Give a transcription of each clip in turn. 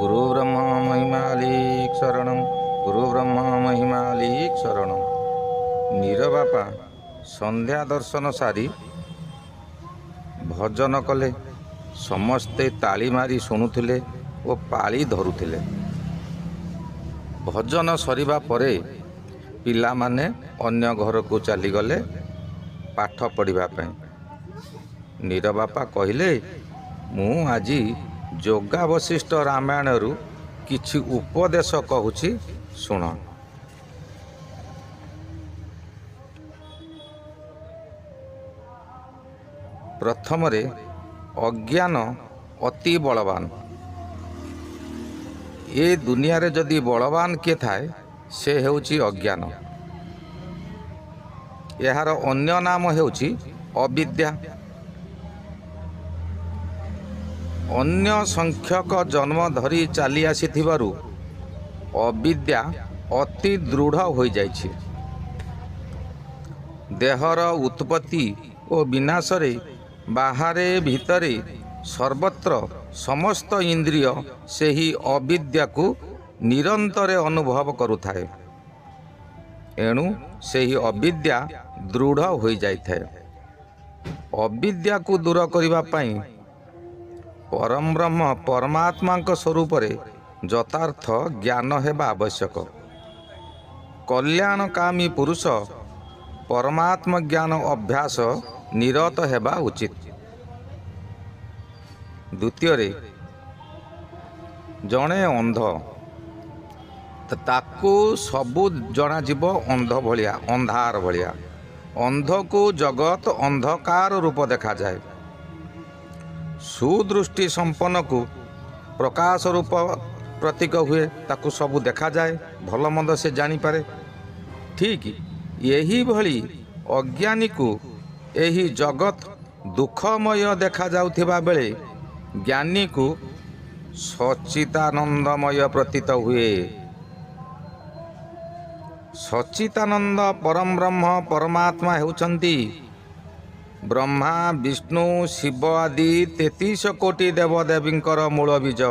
गुरु ब्रह्मा महिमालिक शरणं गुरु ब्रह्मा महिमालिक शरणं। नीर बापा संध्या दर्शन सारी भजन कले। समस्ते ताली मारी शुणुथिले ओ पाଳି धरुथिले। भजन सरिबा परे पिलामाने अन्य घर को चलीगले पाठ पढ़िबा ପାଇଁ। नीर बापा कहिले मु आजी जोगा वशिष्ठ रामायणरू किछि उपदेश कहूछि शुण। प्रथम रे अज्ञान अति बलवान। ए दुनिया रे जदि बलवान किए थाए से हेउछि अज्ञान। यार अन्य नाम हेउछि अविद्या। अन्य संख्यक जन्म धरी चली आसीथिबारु अविद्या अति दृढ़ हो जाइछि। देहर उत्पत्ति और विनाश रे बाहरे भीतरे सर्वत्र समस्त इंद्रिय सेही अविद्या को निरंतर अनुभव करुथाए। एणु सेही अविद्या दृढ़ हो जाइथाए। अविद्या को दूर करिबा पई परम ब्रह्म परमात्मा स्वरूप यथार्थ ज्ञान हेबा आवश्यक। कल्याणकामी पुरुष परमात्म ज्ञान अभ्यास निरत हेबा उचित। द्वितीय रे जणे अंध ताकू सबू जना जीव अंध भलिया अंधार भलिया। अंध को जगत अंधकार रूप देखा जाए। सुदृष्टि संपन्न को प्रकाश रूप प्रतीक हुए। ताकू सबू देखा जाए, भल मंद से जानी पारे। ठीक यही भली अज्ञानी को यही जगत दुखमय देखा जाउथिबा बेले ज्ञानी को सच्चिदानंदमय प्रतीत हुए। सच्चिदानंद परम ब्रह्म परमात्मा हेउचंती ब्रह्मा विष्णु शिव आदि 33 कोटि देवदेवींकर मूल बीज।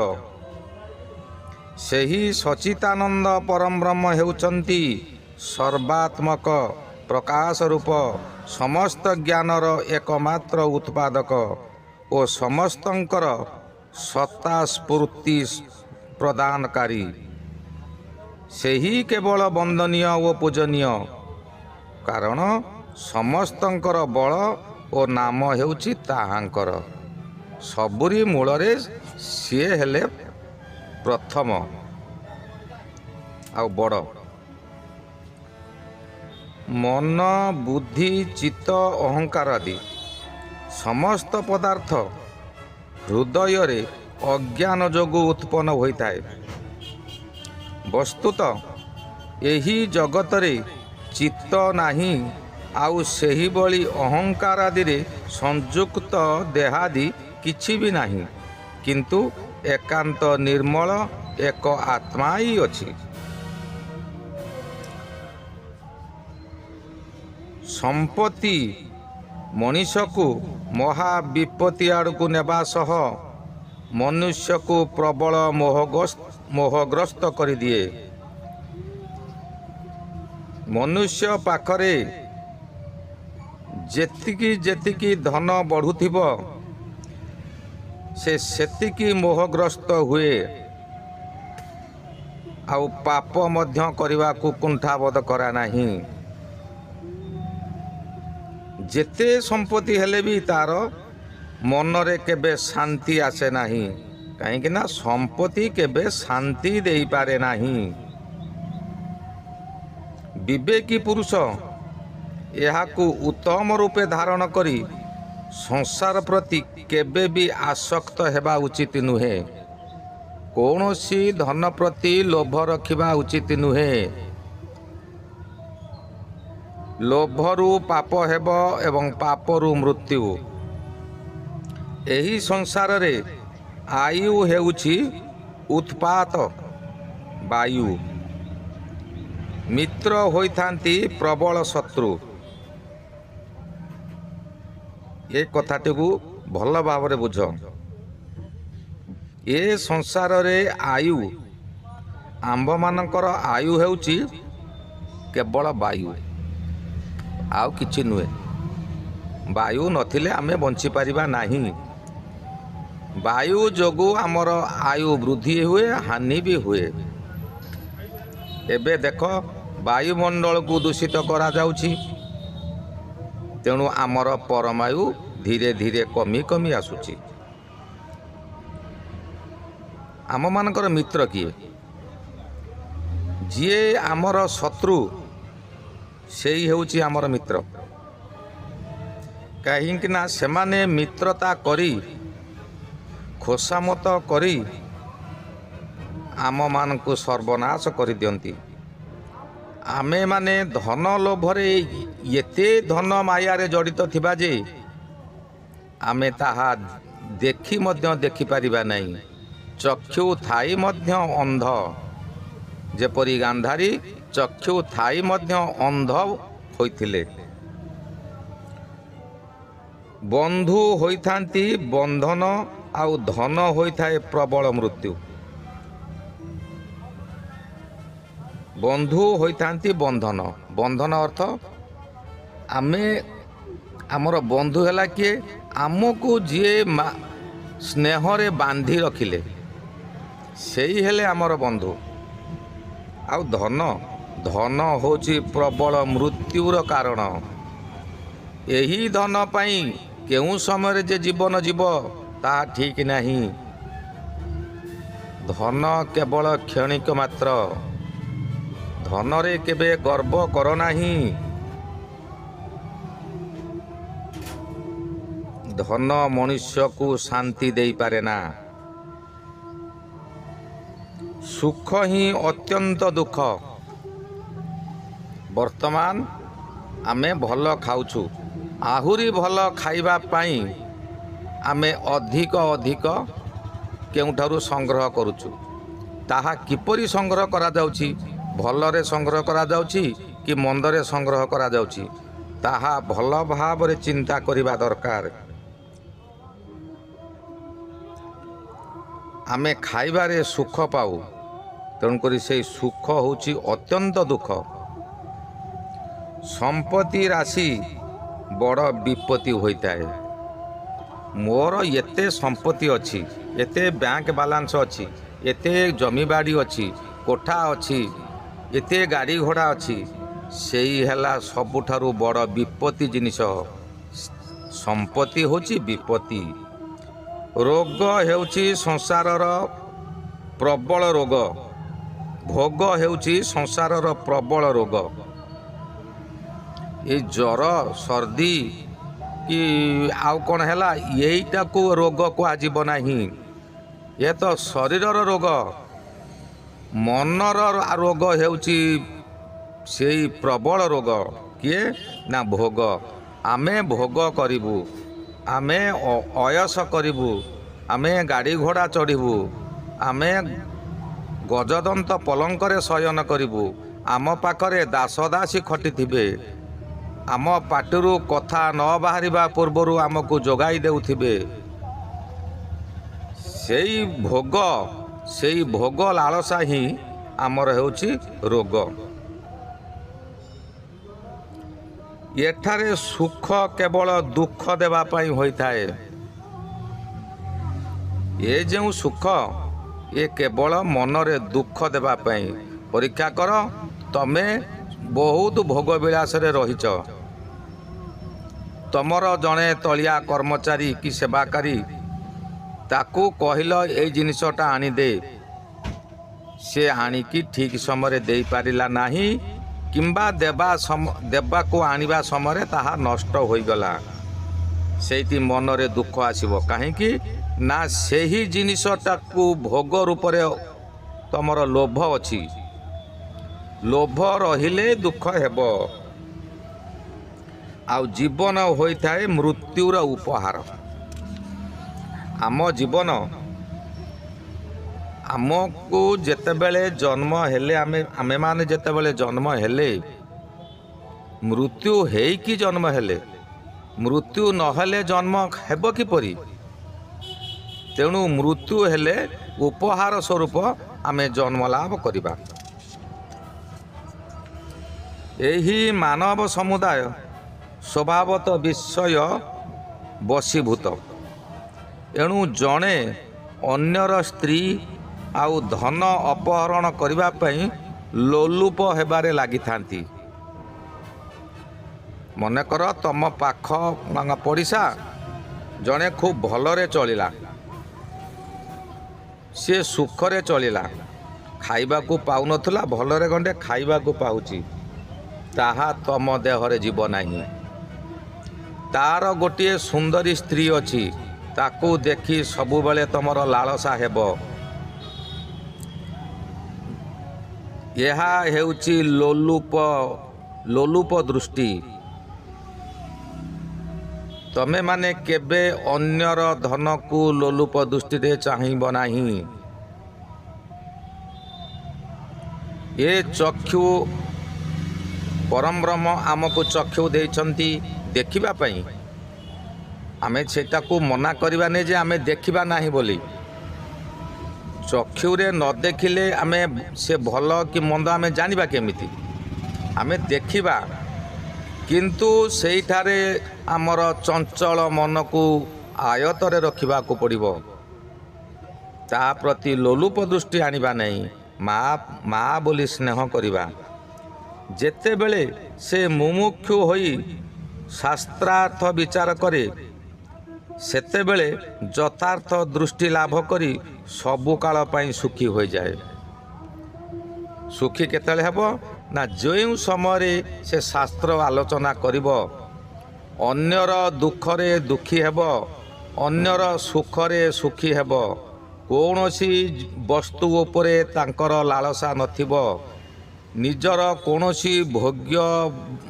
सेही सच्चिदानंद परम ब्रह्म हेउचंती सर्वात्मक प्रकाश रूप समस्त ज्ञानर एकमात्र उत्पादक और समस्तंकर सत्ता स्फूर्ति प्रदानकारी। सेही केवल वंदनीय और पूजनीय। कारण समस्तंकर बल और नाम हेउछि ताहांकर। सबुरी मूलरे सी हेले प्रथम आ बड़। मन बुद्धि चित्त अहंकार आदि समस्त पदार्थ हृदय रे अज्ञान जोगु उत्पन्न होइताए। वस्तुतः यही जगत रे चित्त नाही आउ सेही बली अहंकार आदि रे संयुक्त देहादि किछि भी नाही, किंतु एकांत निर्मल एक आत्मा ही अछि। संपत्ति मनुष्य को महाविपत्ति आड़ को नेबा सह मनुष्य को प्रबल मोहग्रस्त कर दिए। मनुष्य पाखरे जेतिकी जेतिकी धन बढ़ुथिबो से सेतिकी मोहग्रस्त हुए। आउ पाप मध्य करने को कुंठाबोध करा नहीं। जेते संपत्ति हेले भी तार मनरे केबे शांति आसे नहीं। कहीं ना संपत्ति केबे शांति दे पारे नहीं। विवेकी पुरुष यहाकू उत्तम रूपे धारण करी संसार प्रति केबे भी आसक्त हेबा उचित नुहे। कौनसी धन प्रति लोभ रखिबा उचित नुहे। लोभरू पाप हेब एवं पापरू मृत्यु। एही संसार रे आयु हेउछि उत्पात वायु। मित्र होइथांती प्रबल शत्रु। ये कथाटी को भल भाव बुझ। ଏ ସଂସାରରେ ଆୟୁ ଆମ୍ଭମାନଙ୍କର ଆୟୁ ହେଉଛି କେବଳ ବାୟୁ, ଆଉ କିଛି ନୁହେଁ। ବାୟୁ ନଥିଲେ ଆମେ ବଞ୍ଚିପାରିବା ନାହିଁ। ବାୟୁ ଯୋଗୁଁ ଆମର ଆୟୁ ବୃଦ୍ଧି ହୁଏ, ହାନି ବି ହୁଏ। ଏବେ ଦେଖ, ବାୟୁମଣ୍ଡଳକୁ ଦୂଷିତ କରାଯାଉଛି, ତେଣୁ ଆମର ପରମାୟୁ ଧୀରେ ଧୀରେ କମି କମି ଆସୁଛି। ଆମମାନଙ୍କର ମିତ୍ର କିଏ? ଯିଏ ଆମର ଶତ୍ରୁ ସେଇ ହେଉଛି ଆମର ମିତ୍ର। କାହିଁକି ନା ସେମାନେ ମିତ୍ରତା କରି, ଖୋସାମତ କରି ଆମମାନଙ୍କୁ ସର୍ବନାଶ କରିଦିଅନ୍ତି। ଆମେମାନେ ଧନ ଲୋଭରେ ଏତେ ଧନ ମାୟାରେ ଜଡ଼ିତ ଥିବା ଯେ ଆମେ ତାହା ଦେଖି ମଧ୍ୟ ଦେଖିପାରିବା ନାହିଁ। ଚକ୍ଷୁ ଥାଇ ମଧ୍ୟ ଅନ୍ଧ, ଯେପରି ଗାନ୍ଧାରୀ ଚକ୍ଷୁ ଥାଇ ମଧ୍ୟ ଅନ୍ଧ ହୋଇଥିଲେ। ବନ୍ଧୁ ହୋଇଥାନ୍ତି ବନ୍ଧନ, ଆଉ ଧନ ହୋଇଥାଏ ପ୍ରବଳ ମୃତ୍ୟୁ। ବନ୍ଧୁ ହୋଇଥାନ୍ତି ବନ୍ଧନ। ବନ୍ଧନ ଅର୍ଥ ଆମର ବନ୍ଧୁ ହେଲା କିଏ? ଆମକୁ ଯିଏ ସ୍ନେହରେ ବାନ୍ଧି ରଖିଲେ, ସେଇ ହେଲେ ଆମର ବନ୍ଧୁ। ଆଉ ଧନ ହେଉଛି ପ୍ରବଳ ମୃତ୍ୟୁର କାରଣ। ଏହି ଧନ ପାଇଁ କେଉଁ ସମୟରେ ଯେ ଜୀବନ ଯିବ ତାହା ଠିକ୍ ନାହିଁ। ଧନ କେବଳ କ୍ଷଣିକ ମାତ୍ର। ଧନରେ କେବେ ଗର୍ବ କର ନାହିଁ। ଧନ ମନୁଷ୍ୟକୁ ଶାନ୍ତି ଦେଇପାରେ ନା। ସୁଖ ହିଁ ଅତ୍ୟନ୍ତ ଦୁଃଖ। ବର୍ତ୍ତମାନ ଆମେ ଭଲ ଖାଉଛୁ, ଆହୁରି ଭଲ ଖାଇବା ପାଇଁ ଆମେ ଅଧିକ କେଉଁଠାରୁ ସଂଗ୍ରହ କରୁଛୁ। ତାହା କିପରି ସଂଗ୍ରହ କରାଯାଉଛି? ଭଲରେ ସଂଗ୍ରହ କରାଯାଉଛି କି ମନ୍ଦରେ ସଂଗ୍ରହ କରାଯାଉଛି? ତାହା ଭଲ ଭାବରେ ଚିନ୍ତା କରିବା ଦରକାର। ଆମେ ଖାଇବାରେ ସୁଖ ପାଉ, ତେଣୁକରି ସେହି ସୁଖ ହେଉଛି ଅତ୍ୟନ୍ତ ଦୁଃଖ। ସମ୍ପତ୍ତି ରାଶି ବଡ଼ ବିପତ୍ତି ହୋଇଥାଏ। ମୋର ଏତେ ସମ୍ପତ୍ତି ଅଛି, ଏତେ ବ୍ୟାଙ୍କ ବାଲାନ୍ସ ଅଛି, ଏତେ ଜମିବାଡ଼ି ଅଛି, କୋଠା ଅଛି, ଏତେ ଗାଡ଼ି ଘୋଡ଼ା ଅଛି, ସେଇ ହେଲା ସବୁଠାରୁ ବଡ଼ ବିପତ୍ତି ଜିନିଷ। ସମ୍ପତ୍ତି ହେଉଛି ବିପତ୍ତି। ରୋଗ ହେଉଛି ସଂସାରର ପ୍ରବଳ ରୋଗ। ଭୋଗ ହେଉଛି ସଂସାରର ପ୍ରବଳ ରୋଗ। ଏଇ ଜ୍ୱର, ସର୍ଦ୍ଦି କି ଆଉ କ'ଣ ହେଲା, ଏଇଟାକୁ ରୋଗ କୁହାଯିବ ନାହିଁ। ଏ ତ ଶରୀରର ରୋଗ। ମନର ରୋଗ ହେଉଛି ସେଇ ପ୍ରବଳ ରୋଗ। କିଏ? ନା ଭୋଗ। ଆମେ ଭୋଗ କରିବୁ, ଆମେ ଅୟସ କରିବୁ, ଆମେ ଗାଡ଼ି ଘୋଡ଼ା ଚଢ଼ିବୁ, ଆମେ ଗଜଦନ୍ତ ପଲଙ୍କରେ ଶୟନ କରିବୁ, ଆମ ପାଖରେ ଦାସଦାସୀ ଖଟିଥିବେ, ଆମ ପାଟିରୁ କଥା ନ ବାହାରିବା ପୂର୍ବରୁ ଆମକୁ ଯୋଗାଇ ଦେଉଥିବେ। ସେଇ ଭୋଗ ଲାଳସା ହିଁ ଆମର ହେଉଛି ରୋଗ। ଏଠାରେ ସୁଖ କେବଳ ଦୁଃଖ ଦେବା ପାଇଁ ହୋଇଥାଏ। ଏ ଯେଉଁ ସୁଖ, ଏ କେବଳ ମନରେ ଦୁଃଖ ଦେବା ପାଇଁ। ପରୀକ୍ଷା କର, ତମେ ବହୁତ ଭୋଗ ବିଳାସରେ ରହିଛ। ତମର ଜଣେ ତଳିଆ କର୍ମଚାରୀ କି ସେବାକାରୀ, ତାକୁ କହିଲ ଏଇ ଜିନିଷଟା ଆଣିଦେ, ସେ ଆଣିକି ଠିକ୍ ସମୟରେ ଦେଇପାରିଲା ନାହିଁ, କିମ୍ବା ଦେବାକୁ ଆଣିବା ସମୟରେ ତାହା ନଷ୍ଟ ହୋଇଗଲା। ସେଇଠି ମନରେ ଦୁଃଖ ଆସିବ। କାହିଁକି ନା ସେହି ଜିନିଷଟାକୁ ଭୋଗ ରୂପରେ ତମର ଲୋଭ ଅଛି। ଲୋଭ ରହିଲେ ଦୁଃଖ ହେବ। ଆଉ ଜୀବନ ହୋଇଥାଏ ମୃତ୍ୟୁର ଉପହାର। ଆମ ଜୀବନ, ଆମକୁ ଯେତେବେଳେ ଜନ୍ମ ହେଲେ, ଆମେମାନେ ଯେତେବେଳେ ଜନ୍ମ ହେଲେ, ମୃତ୍ୟୁ ହେଇକି ଜନ୍ମ ହେଲେ। ମୃତ୍ୟୁ ନହେଲେ ଜନ୍ମ ହେବ କିପରି? ତେଣୁ ମୃତ୍ୟୁ ହେଲେ ଉପହାର ସ୍ୱରୂପ ଆମେ ଜନ୍ମ ଲାଭ କରିବା। ଏହି ମାନବ ସମୁଦାୟ ସ୍ୱଭାବତଃ ବିଷୟ ବଶୀଭୂତ। ଏଣୁ ଜଣେ ଅନ୍ୟର ସ୍ତ୍ରୀ ଆଉ ଧନ ଅପହରଣ କରିବା ପାଇଁ ଲୋଲୁପ ହେବାରେ ଲାଗିଥାନ୍ତି। ମନେକର ତମ ପାଖ ପଡ଼ିଶା ଜଣେ ଖୁବ୍ ଭଲରେ ଚଳିଲା, ସିଏ ସୁଖରେ ଚଳିଲା, ଖାଇବାକୁ ପାଉନଥିଲା, ଭଲରେ ଗଣ୍ଡେ ଖାଇବାକୁ ପାଉଛି, ତାହା ତମ ଦେହରେ ଯିବ ନାହିଁ। ତାର ଗୋଟିଏ ସୁନ୍ଦରୀ ସ୍ତ୍ରୀ ଅଛି, ତାକୁ ଦେଖି ସବୁବେଳେ ତମର ଲାଳସା ହେବ। ଏହା ହେଉଛି ଲୋଲୁପ ଦୃଷ୍ଟି। ତମେମାନେ କେବେ ଅନ୍ୟର ଧନକୁ ଲୋଲୁପ ଦୃଷ୍ଟିରେ ଚାହିଁବ ନାହିଁ। ଏ ଚକ୍ଷୁ ପରମବ୍ରହ୍ମ ଆମକୁ ଚକ୍ଷୁ ଦେଇଛନ୍ତି ଦେଖିବା ପାଇଁ। ଆମେ ସେଟାକୁ ମନା କରିବାନି ଯେ ଆମେ ଦେଖିବା ନାହିଁ ବୋଲି। ଚକ୍ଷୁରେ ନ ଦେଖିଲେ ଆମେ ସେ ଭଲ କି ମନ୍ଦ ଆମେ ଜାଣିବା କେମିତି? ଆମେ ଦେଖିବା, କିନ୍ତୁ ସେଇଠାରେ ଆମର ଚଞ୍ଚଳ ମନକୁ ଆୟତରେ ରଖିବାକୁ ପଡ଼ିବ। ତା ପ୍ରତି ଲୋଲୁପ ଦୃଷ୍ଟି ଆଣିବା ନାହିଁ। ମା ବୋଲି ସ୍ନେହ କରିବା। ଯେତେବେଳେ ସେ ମୁମୁକ୍ଷୁ ହୋଇ ଶାସ୍ତ୍ରାର୍ଥ ବିଚାର କରେ, ସେତେବେଳେ ଯଥାର୍ଥ ଦୃଷ୍ଟି ଲାଭ କରି ସବୁ କାଳ ପାଇଁ ସୁଖୀ ହୋଇଯାଏ। ସୁଖୀ କେତେବେଳେ ହେବ ନା ଯେଉଁ ସମୟରେ ସେ ଶାସ୍ତ୍ର ଆଲୋଚନା କରିବ, ଅନ୍ୟର ଦୁଃଖରେ ଦୁଃଖୀ ହେବ, ଅନ୍ୟର ସୁଖରେ ସୁଖୀ ହେବ, କୌଣସି ବସ୍ତୁ ଉପରେ ତାଙ୍କର ଲାଳସା ନଥିବ, ନିଜର କୌଣସି ଭୋଗ୍ୟ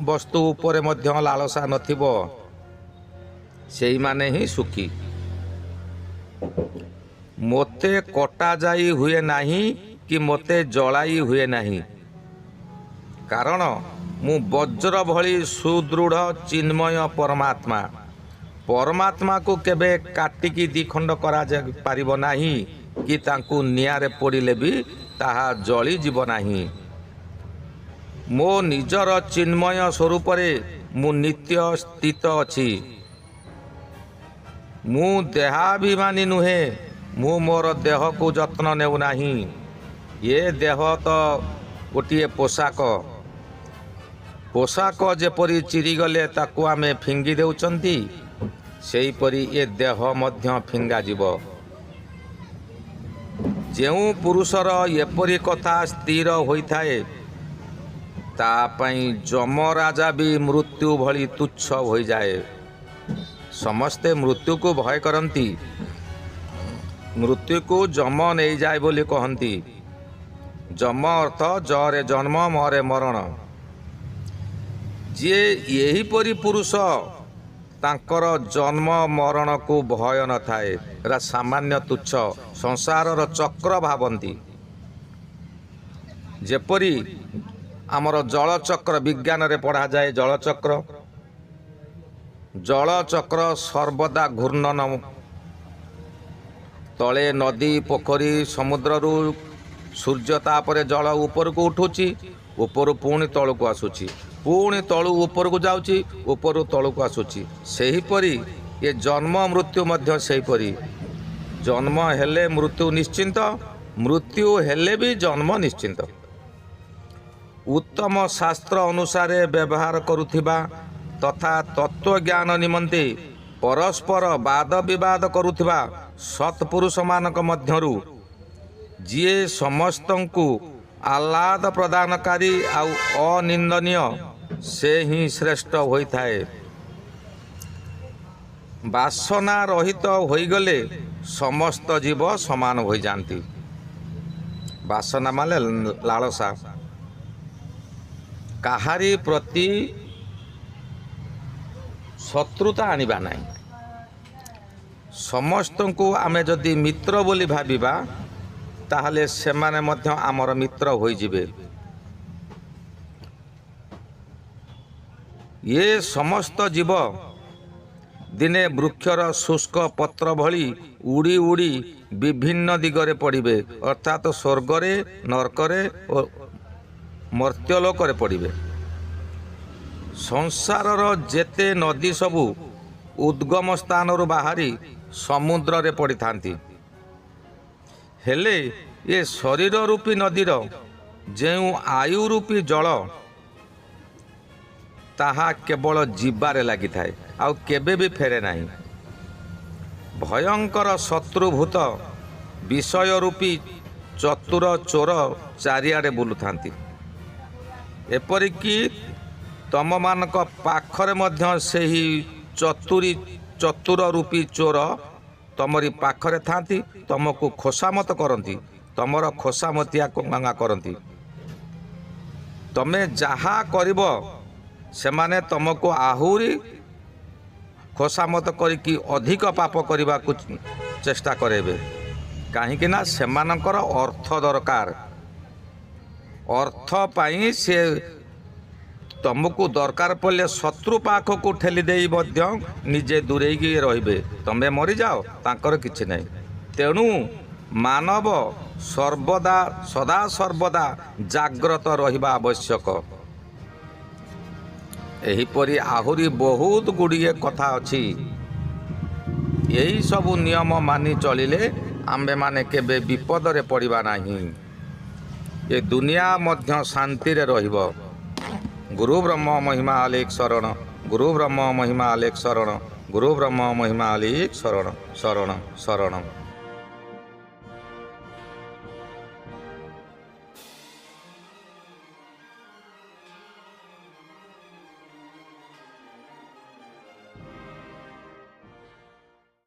ବସ୍ତୁ ଉପରେ ମଧ୍ୟ ଲାଳସା ନଥିବ, ସେଇମାନେ ହିଁ ସୁଖୀ। ମୋତେ କଟାଯାଇ ହୁଏ ନାହିଁ କି ମୋତେ ଜଳାଇ ହୁଏ ନାହିଁ, କାରଣ ମୁଁ ବଜ୍ର ଭଳି ସୁଦୃଢ଼ ଚିନ୍ମୟ ପରମାତ୍ମା। ପରମାତ୍ମାକୁ କେବେ କାଟିକି ଦ୍ୱିଖଣ୍ଡ କରାଯାଇପାରିବ ନାହିଁ, କି ତାଙ୍କୁ ନିଆଁରେ ପୋଡ଼ିଲେ ବି ତାହା ଜଳିଯିବ ନାହିଁ। ମୋ ନିଜର ଚିନ୍ମୟ ସ୍ୱରୂପରେ ମୁଁ ନିତ୍ୟ ସ୍ଥିତ ଅଛି। ମୁଁ ଦେହାଭିମାନୀ ନୁହେଁ। ମୁଁ ମୋର ଦେହକୁ ଯତ୍ନ ନେଉନାହିଁ। ଏ ଦେହ ତ ଗୋଟିଏ ପୋଷାକ ଯେପରି ଚିରିଗଲେ ତାକୁ ଆମେ ଫିଙ୍ଗି ଦେଉଛନ୍ତି, ସେହିପରି ଏ ଦେହ ମଧ୍ୟ ଫିଙ୍ଗାଯିବ। ଯେଉଁ ପୁରୁଷର ଏପରି କଥା ସ୍ଥିର ହୋଇଥାଏ, ତା ପାଇଁ ଯମରାଜା ବି ମୃତ୍ୟୁ ଭଳି ତୁଚ୍ଛ ହୋଇଯାଏ। ସମସ୍ତେ ମୃତ୍ୟୁକୁ ଭୟ କରନ୍ତି। ମୃତ୍ୟୁକୁ ଯମ ନେଇଯାଏ ବୋଲି କହନ୍ତି। ଯମ ଅର୍ଥ ଜରେ ଜନ୍ମ ମରେ ମରଣ। ଯିଏ ଏହିପରି ପୁରୁଷ, ତାଙ୍କର ଜନ୍ମ ମରଣକୁ ଭୟ ନଥାଏ। ଏରା ସାମାନ୍ୟ ତୁଚ୍ଛ ସଂସାରର ଚକ୍ର ଭାବନ୍ତି। ଯେପରି ଆମର ଜଳଚକ୍ର ବିଜ୍ଞାନରେ ପଢ଼ାଯାଏ, ଜଳଚକ୍ର ସର୍ବଦା ଘୂର୍ଣ୍ଣନ। ତଳେ ନଦୀ, ପୋଖରୀ, ସମୁଦ୍ରରୁ ସୂର୍ଯ୍ୟ ତାପରେ ଜଳ ଉପରକୁ ଉଠୁଛି, ଉପରୁ ପୁଣି ତଳକୁ ଆସୁଛି, ପୁଣି ତଳୁ ଉପରକୁ ଯାଉଛି, ଉପରୁ ତଳକୁ ଆସୁଛି। ସେହିପରି ଏ ଜନ୍ମ ମୃତ୍ୟୁ ମଧ୍ୟ ସେହିପରି। ଜନ୍ମ ହେଲେ ମୃତ୍ୟୁ ନିଶ୍ଚିନ୍ତ, ମୃତ୍ୟୁ ହେଲେ ବି ଜନ୍ମ ନିଶ୍ଚିନ୍ତ। ଉତ୍ତମ ଶାସ୍ତ୍ର ଅନୁସାରେ ବ୍ୟବହାର କରୁଥିବା ତଥା ତତ୍ତ୍ୱଜ୍ଞାନ ନିମନ୍ତେ ପରସ୍ପର ବାଦ ବିବାଦ କରୁଥିବା ସତ୍ପୁରୁଷମାନଙ୍କ ମଧ୍ୟରୁ ଯିଏ ସମସ୍ତଙ୍କୁ ଆହ୍ଲାଦ ପ୍ରଦାନକାରୀ ଆଉ ଅନିନ୍ଦନୀୟ, ସେ ହିଁ ଶ୍ରେଷ୍ଠ ହୋଇଥାଏ। ବାସନା ରହିତ ହୋଇଗଲେ ସମସ୍ତ ଜୀବ ସମାନ ହୋଇଯାଆନ୍ତି। ବାସନା ମାନେ ଲାଳସା। କାହାରି ପ୍ରତି ଶତ୍ରୁତା ଆଣିବା ନାହିଁ। ସମସ୍ତଙ୍କୁ ଆମେ ଯଦି ମିତ୍ର ବୋଲି ଭାବିବା, ତାହେଲେ ସେମାନେ ମଧ୍ୟ ଆମର ମିତ୍ର ହୋଇଯିବେ। ଏ ସମସ୍ତ ଜୀବ ଦିନେ ବୃକ୍ଷର ଶୁଷ୍କ ପତ୍ର ଭଳି ଉଡ଼ି ଉଡ଼ି ବିଭିନ୍ନ ଦିଗରେ ପଡ଼ିବେ, ଅର୍ଥାତ୍ ସ୍ୱର୍ଗରେ, ନର୍କରେ ଓ ମର୍ତ୍ତ୍ୟଲୋକରେ ପଡ଼ିବେ। ସଂସାରର ଯେତେ ନଦୀ ସବୁ ଉଦ୍ଗମ ସ୍ଥାନରୁ ବାହାରି ସମୁଦ୍ରରେ ପଡ଼ିଥାନ୍ତି। ହେଲେ ଏ ଶରୀର ରୂପୀ ନଦୀର ଯେଉଁ ଆୟୁ ରୂପୀ ଜଳ, ତାହା କେବଳ ଯିବାରେ ଲାଗିଥାଏ, ଆଉ କେବେ ବି ଫେରେ ନାହିଁ। ଭୟଙ୍କର ଶତ୍ରୁଭୂତ ବିଷୟ ରୂପୀ ଚତୁର ଚୋର ଚାରିଆଡ଼େ ବୁଲୁଥାନ୍ତି। ଏପରିକି ତମମାନଙ୍କ ପାଖରେ ମଧ୍ୟ ସେହି ଚତୁର ରୂପୀ ଚୋର ତମରି ପାଖରେ ଥାନ୍ତି, ତମକୁ ଖୋସାମତ କରନ୍ତି, ତମର ଖୋସାମତିଆ କରନ୍ତି। ତମେ ଯାହା କରିବ ସେମାନେ ତମକୁ ଆହୁରି ଖୋସାମତ କରିକି ଅଧିକ ପାପ କରିବାକୁ ଚେଷ୍ଟା କରିବେ। କାହିଁକି ନା ସେମାନଙ୍କର ଅର୍ଥ ଦରକାର। ଅର୍ଥ ପାଇଁ ସେ ତମକୁ ଦରକାର ପଡ଼ିଲେ ଶତ୍ରୁ ପାଖକୁ ଠେଲି ଦେଇ ମଧ୍ୟ ନିଜେ ଦୂରେଇକି ରହିବେ। ତମେ ମରିଯାଅ, ତାଙ୍କର କିଛି ନାହିଁ। ତେଣୁ ମାନବ ସଦାସର୍ବଦା ଜାଗ୍ରତ ରହିବା ଆବଶ୍ୟକ। ଏହିପରି ଆହୁରି ବହୁତ ଗୁଡ଼ିଏ କଥା ଅଛି। ଏହି ସବୁ ନିୟମ ମାନି ଚଳିଲେ ଆମ୍ଭେମାନେ କେବେ ବିପଦରେ ପଡ଼ିବା ନାହିଁ। ଏ ଦୁନିଆ ମଧ୍ୟ ଶାନ୍ତିରେ ରହିବ। ଗୁରୁ ବ୍ରହ୍ମ ମହିମା ଆଲେଖ ଶରଣ, ଗୁରୁ ବ୍ରହ୍ମ ମହିମା ଆଲେଖ ଶରଣ, ଗୁରୁ ବ୍ରହ୍ମ ମହିମା ଆଲେଖ ଶରଣ, ଶରଣ ଶରଣ।